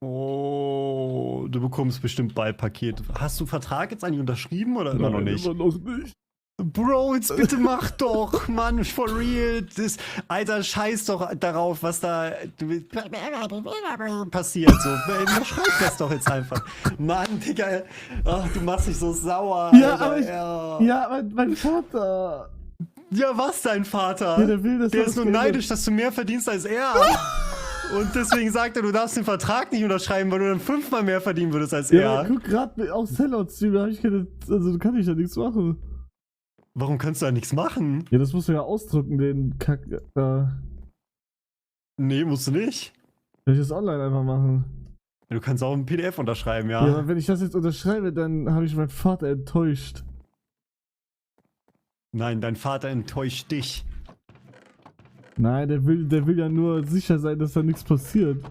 Oh, du bekommst bestimmt bald Paket. Hast du Vertrag jetzt eigentlich unterschrieben oder immer noch nicht? Immer noch nicht. Bro, jetzt bitte mach doch, Mann, for real. Alter, scheiß doch darauf, was da passiert. So, schreib das doch jetzt einfach. Mann, Digga, ach, du machst dich so sauer. Ja, Alter, aber ja. mein Vater. Ja, was, dein Vater? Ja, der will, dass Der das ist nur Geld- neidisch, dass du mehr verdienst als er. Und deswegen sagt er, du darfst den Vertrag nicht unterschreiben, weil du dann 5-mal mehr verdienen würdest als Ja, er. guck gerade auf Sellout-Stream, da hab ich keine. Also kann ich da nichts machen. Warum kannst du da nichts machen? Ja, das musst du ja ausdrucken, den Kack. Nee, musst du nicht. Kann ich das online einfach machen? Du kannst auch ein PDF unterschreiben, Ja, ja. aber wenn ich das jetzt unterschreibe, dann habe ich meinen Vater enttäuscht. Nein, dein Vater enttäuscht dich. Nein, der will ja nur sicher sein, dass da nichts passiert.